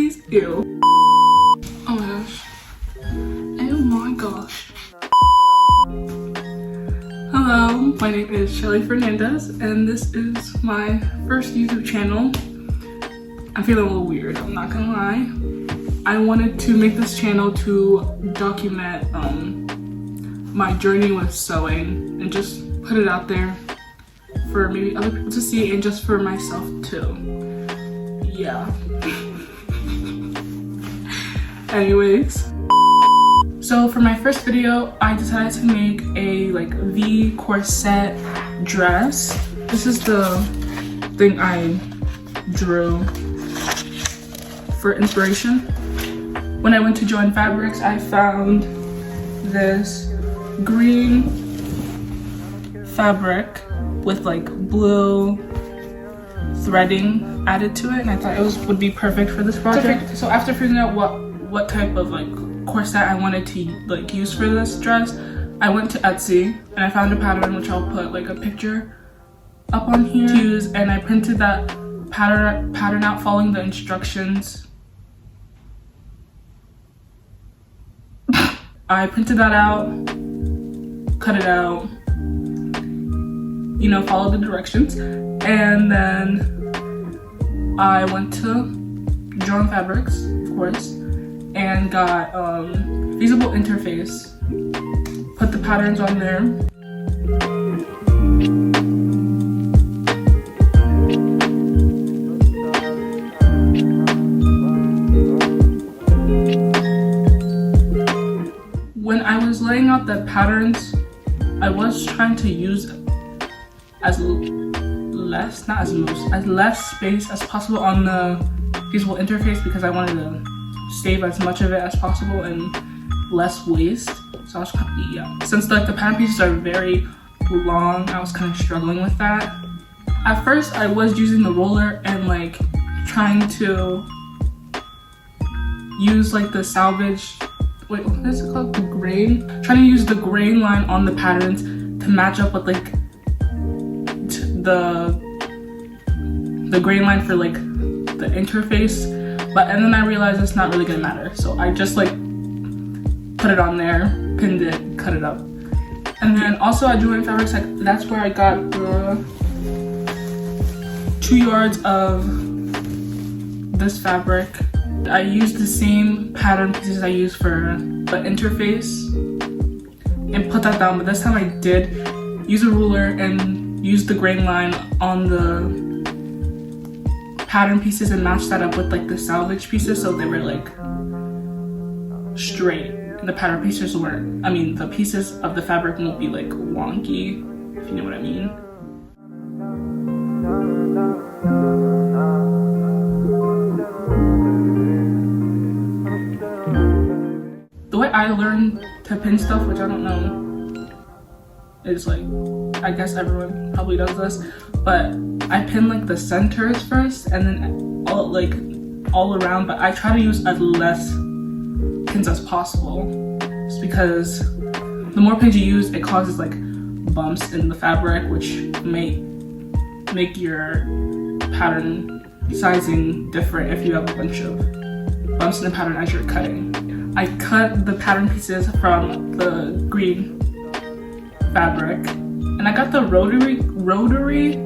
please? Ew. Oh my gosh. Oh my gosh. Hello, my name is Shelly Fernandez, and this is my first YouTube channel. I'm feeling a little weird, I'm not gonna lie. I wanted to make this channel to document my journey with sewing and just put it out there for maybe other people to see and just for myself too. Yeah. Anyways, so for my first video, I decided to make a V corset dress. This is the thing I drew for inspiration. When I went to Join Fabrics, I found this green fabric with blue threading added to it, and I thought it would be perfect for this project. So after figuring out what type of corset I wanted to use for this dress, I went to Etsy and I found a pattern, which I'll put a picture up on here to use, and I printed that pattern out following the instructions. I printed that out, cut it out, follow the directions, and then I went to Join Fabrics, of course, and got feasible interface, put the patterns on there. When I was laying out the patterns, I was trying to use as less space as possible on the feasible interface because I wanted to save as much of it as possible and less waste. So I was since the pattern pieces are very long, I was kind of struggling with that. At first I was using the roller and trying to use the salvage, what is it called, the grain, trying to use the grain line on the patterns to match up with the grain line for the interface, and then I realized it's not really gonna matter, so I just put it on there, pinned it, cut it up. And then also at Join Fabrics, that's where I got the 2 yards of this fabric. I used the same pattern pieces I used for the interface and put that down, but this time I did use a ruler and use the grain line on the pattern pieces and match that up with the salvage pieces, so they were straight. And the pattern pieces weren't, the pieces of the fabric won't be wonky, if you know what I mean. The way I learned to pin stuff, which I don't know, is I guess everyone probably does this, but I pin the centers first and then all around, but I try to use as less pins as possible, just because the more pins you use, it causes bumps in the fabric, which may make your pattern sizing different if you have a bunch of bumps in the pattern as you're cutting. I cut the pattern pieces from the green fabric, and I got the rotary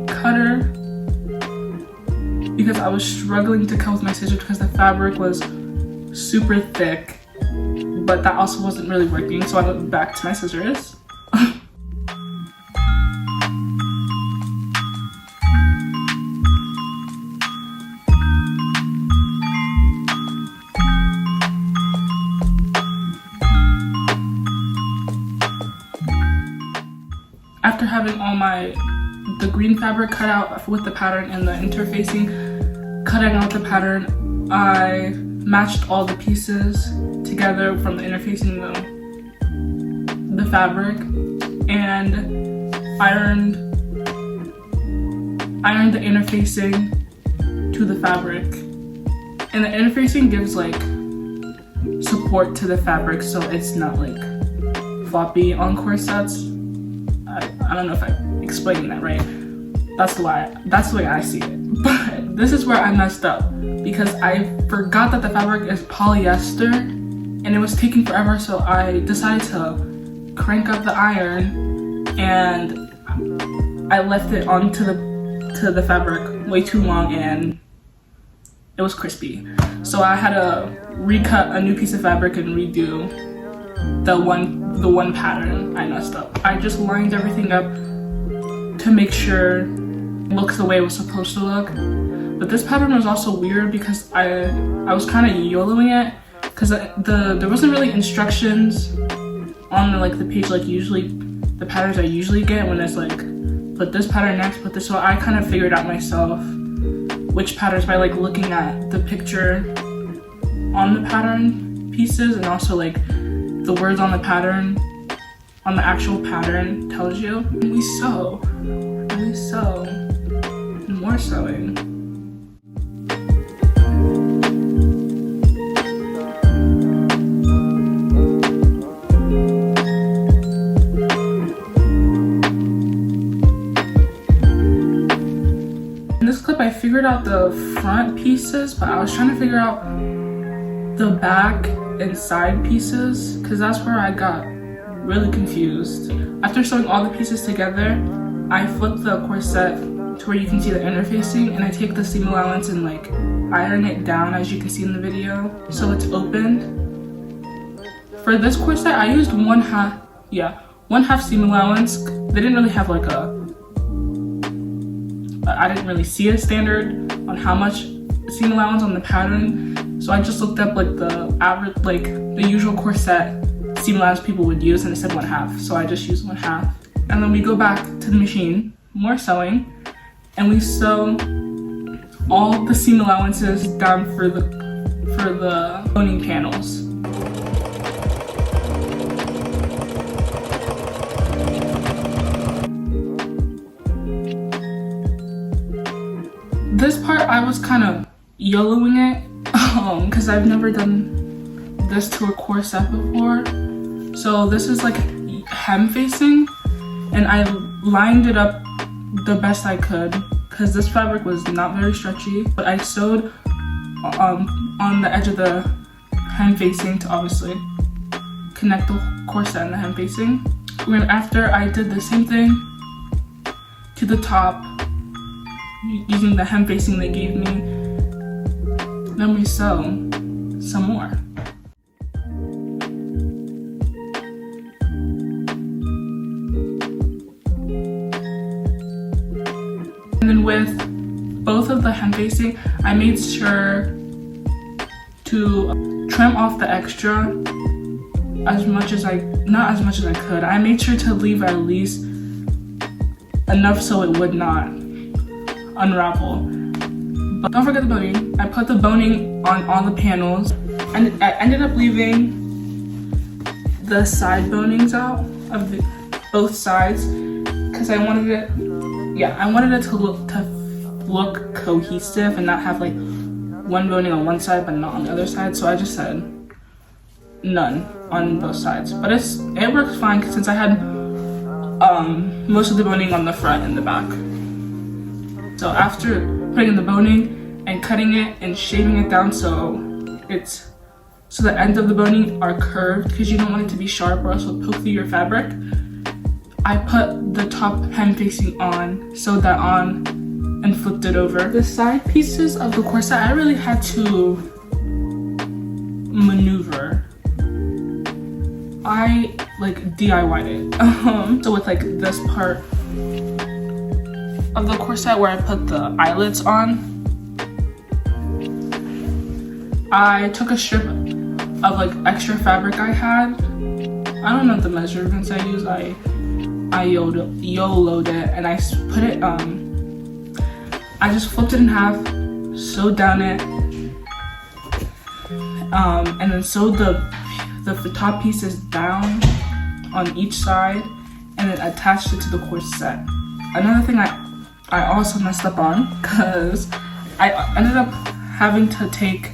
cutter because I was struggling to cut with my scissors because the fabric was super thick, but that also wasn't really working, so I went back to my scissors. After having all the green fabric cut out with the pattern and the interfacing cutting out the pattern, I matched all the pieces together from the interfacing the fabric and ironed the interfacing to the fabric. And the interfacing gives support to the fabric so it's not floppy on corsets. I don't know if I'm explaining that right. That's the way I see it. But this is where I messed up because I forgot that the fabric is polyester and it was taking forever, so I decided to crank up the iron and I left it onto the fabric way too long and it was crispy. So I had to recut a new piece of fabric and redo the one pattern I messed up. I just lined everything up to make sure it looks the way it was supposed to look. But this pattern was also weird because I was kind of YOLOing it because there wasn't really instructions on the page like usually the patterns I usually get when it's like put this pattern next, put this. So I kind of figured out myself which patterns by like looking at the picture on the pattern pieces and also like the words on the pattern, on the actual pattern tells you. And we sew, more sewing. In this clip I figured out the front pieces, but I was trying to figure out the back and side pieces because that's where I got really confused. After sewing all the pieces together, I flip the corset to where you can see the interfacing and I take the seam allowance and like iron it down as you can see in the video so it's opened. For this corset I used one half seam allowance. They didn't really have like I didn't really see a standard on how much seam allowance on the pattern, so I just looked up like the average, like the usual corset seam allowance people would use, and it said 1/2, so I just used 1/2. And then we go back to the machine, more sewing, and we sew all the seam allowances down for the boning panels. This part I was kind of YOLOing it because I've never done this to a corset before. So this is like hem facing and I lined it up the best I could because this fabric was not very stretchy, but I sewed on the edge of the hem facing to obviously connect the corset and the hem facing. And after I did the same thing to the top using the hem facing they gave me, then we sew some more. And then with both of the hem facing, I made sure to trim off the extra not as much as I could. I made sure to leave at least enough so it would not unravel. But don't forget the boning. I put the boning on all the panels and I ended up leaving the side bonings out of both sides because I wanted it to look cohesive and not have like one boning on one side but not on the other side. So I just said none on both sides. But it works fine since I had most of the boning on the front and the back. So after putting in the boning and cutting it and shaving it down so the ends of the boning are curved because you don't want it to be sharp or else it'll poke through your fabric, I put the top hem facing on, sewed that on, and flipped it over. The side pieces of the corset I really had to maneuver. I like DIY'd it. So with like this part of the corset where I put the eyelets on, I took a strip of like extra fabric I had. I don't know the measurements I used. I YOLO'd it and I put it I just flipped it in half, sewed down it, and then sewed the top pieces down on each side and then attached it to the corset. Another thing I also messed up on because I ended up having to take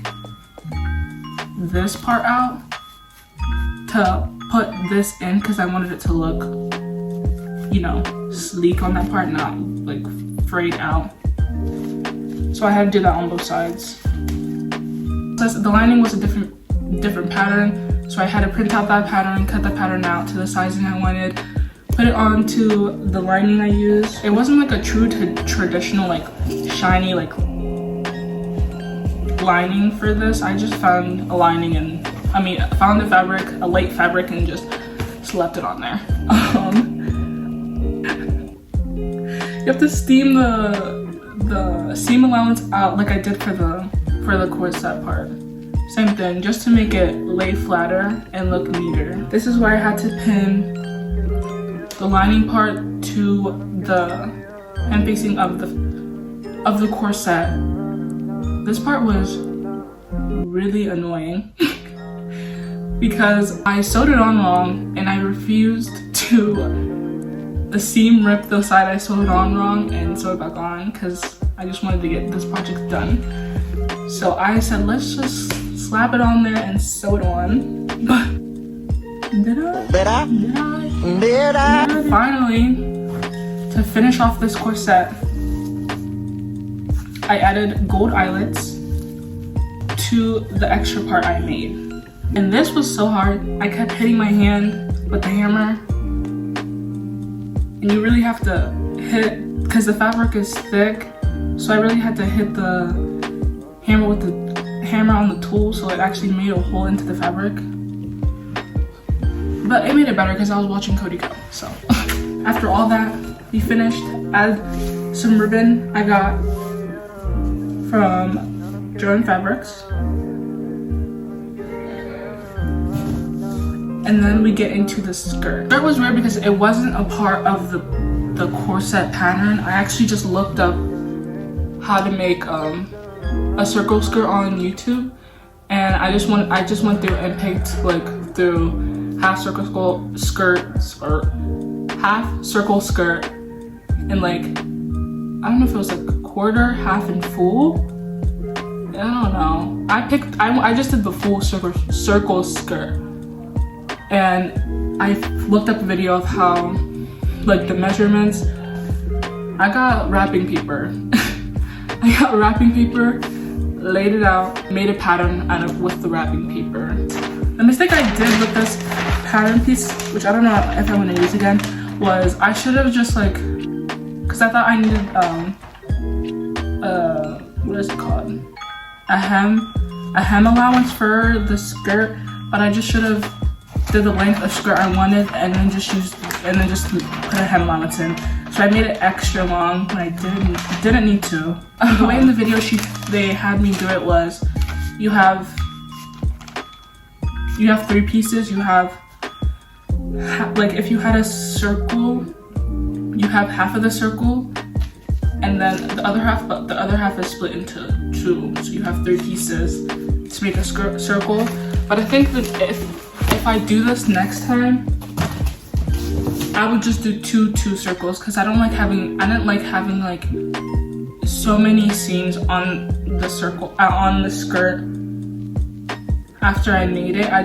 this part out to put this in because I wanted it to look, you know, sleek on that part, not like frayed out. So I had to do that on both sides. process. The lining was a different pattern, so I had to print out that pattern, cut the pattern out to the sizing I wanted, put it onto the lining I used. It wasn't like a true traditional like shiny like lining for this. I just found a lining and found a fabric, a light fabric, and just slapped it on there. You have to steam the seam allowance out like I did for the corset part. Same thing, just to make it lay flatter and look neater. This is why I had to pin the lining part to the hem facing of the corset. This part was really annoying because I sewed it on wrong and I refused to the seam rip the side I sewed on wrong and sew it back on because I just wanted to get this project done. So I said, let's just slap it on there and sew it on. But did I? Finally, to finish off this corset, I added gold eyelets to the extra part I made. And this was so hard. I kept hitting my hand with the hammer. And you really have to hit, because the fabric is thick, so I really had to hit the hammer with the hammer on the tool so it actually made a hole into the fabric. But it made it better because I was watching Cody go. So after all that, we finished. Add some ribbon I got from Joann Fabrics. And then we get into the skirt. The skirt was weird because it wasn't a part of the corset pattern. I actually just looked up how to make a circle skirt on YouTube, and I just went through and picked like through half circle skirt, half circle skirt, and like I don't know if it was like quarter, half, and full. I don't know. I just did the full circle skirt. And I looked up a video of how, like, the measurements. I got wrapping paper. Laid it out, made a pattern out of with the wrapping paper. The mistake I did with this pattern piece, which I don't know if I'm gonna use again, was I should have just like, cause I thought I needed what is it called? A hem allowance for the skirt, but I just should have did the length of skirt I wanted and then just put a hem allowance in. So I made it extra long when I didn't need to. The way in the video they had me do it was you have 3 pieces. You have like if you had a circle, you have half of the circle, and then the other half is split into 2. So you have 3 pieces to make a circle. But I think that if I do this next time, I would just do two circles because I didn't like having like so many seams on the circle on the skirt after I made it. I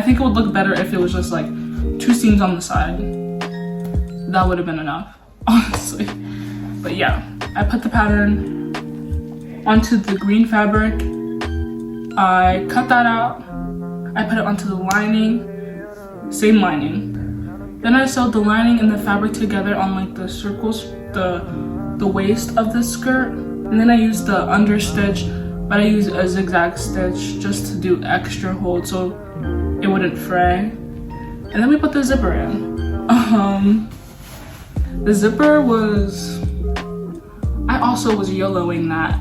think it would look better if it was just like 2 seams on the side. That would have been enough, honestly. But yeah, I put the pattern onto the green fabric. I cut that out. I put it onto the lining, same lining. Then I sewed the lining and the fabric together on like the circles, the waist of the skirt. And then I used the understitch, but I used a zigzag stitch just to do extra hold so it wouldn't fray. And then we put the zipper in. The zipper was, I also was YOLOing that.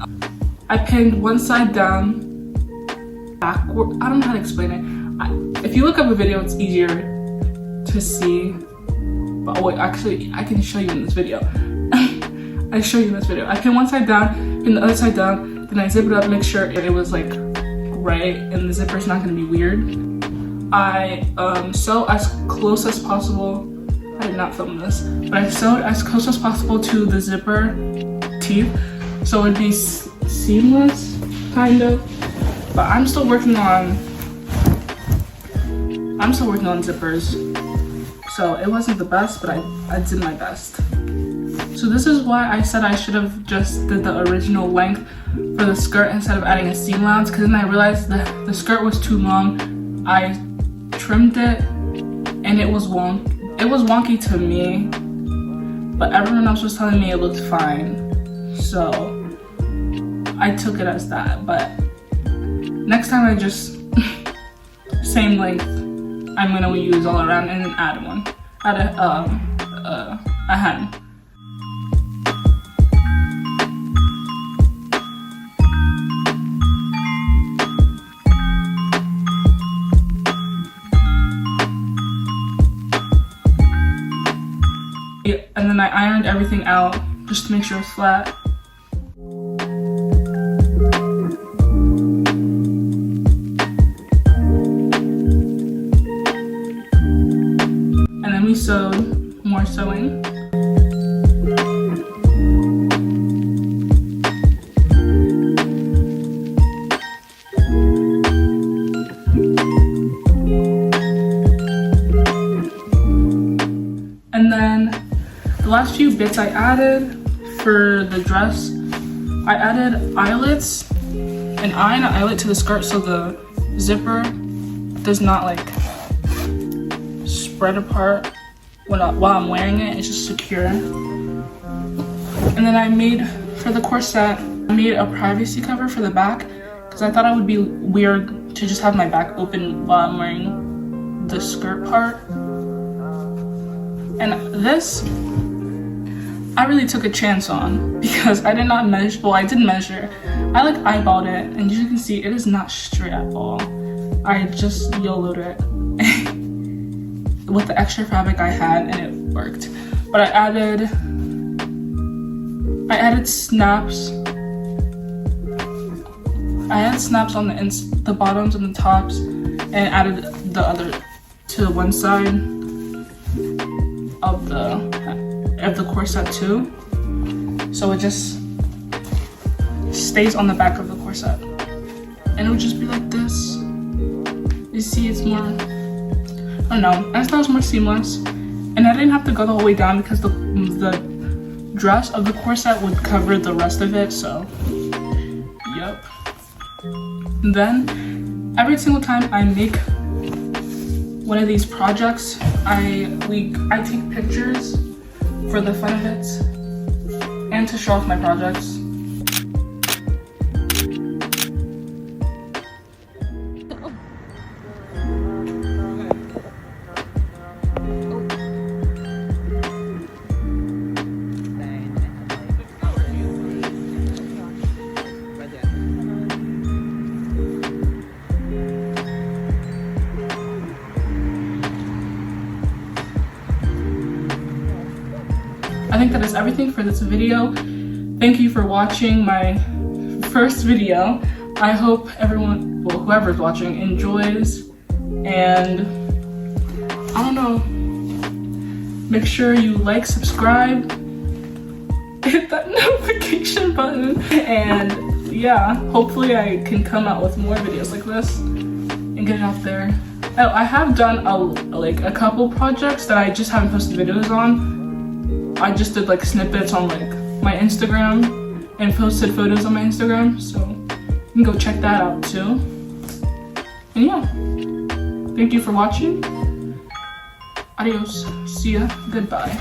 I pinned one side down, backward. I don't know how to explain it. If you look up a video, it's easier to see. But wait, actually, I can show you in this video. I show you in this video. I pin one side down, pin the other side down, then I zip it up, make sure it was like right, and the zipper's not gonna be weird. I sew as close as possible. I did not film this, but I sewed as close as possible to the zipper teeth, so it'd be seamless, kind of. But I'm still working on zippers, so it wasn't the best, but I did my best. So this is why I said I should have just did the original length for the skirt instead of adding a seam allowance, because then I realized the skirt was too long. I trimmed it and it was wonky to me, but everyone else was telling me it looked fine, so I took it as that. But next time I just same length I'm gonna use all around and then add a hem. And then I ironed everything out just to make sure it's flat. And then we sewed more sewing. And then the last few bits I added for the dress, I added eyelets, an eye and an eyelet to the skirt so the zipper does not like spread apart while I'm wearing it. It's just secure. And then I made, for the corset, I made a privacy cover for the back because I thought it would be weird to just have my back open while I'm wearing the skirt part. And this, I really took a chance on because I did not measure, well I did measure, I like eyeballed it, and as you can see it is not straight at all. I just YOLO'd it with the extra fabric I had and it worked. But I added snaps. I had snaps on the bottoms and the tops, and added the other to one side of the corset too, so it just stays on the back of the corset, and it would just be like this. You see, it's more, I don't know, I thought it was more seamless, and I didn't have to go the whole way down because the dress of the corset would cover the rest of it. So yep. And then every single time I make one of these projects, I take pictures for the fun of it and to show off my projects. I think that is everything for this video. Thank you for watching my first video. I hope everyone, well, whoever's watching enjoys, and I don't know, make sure you like, subscribe, hit that notification button, and yeah, hopefully I can come out with more videos like this and get it out there. Oh, I have done a couple projects that I just haven't posted videos on. I just did like snippets on like my Instagram and posted photos on my Instagram, so you can go check that out too. And yeah, thank you for watching. Adios. See ya. Goodbye.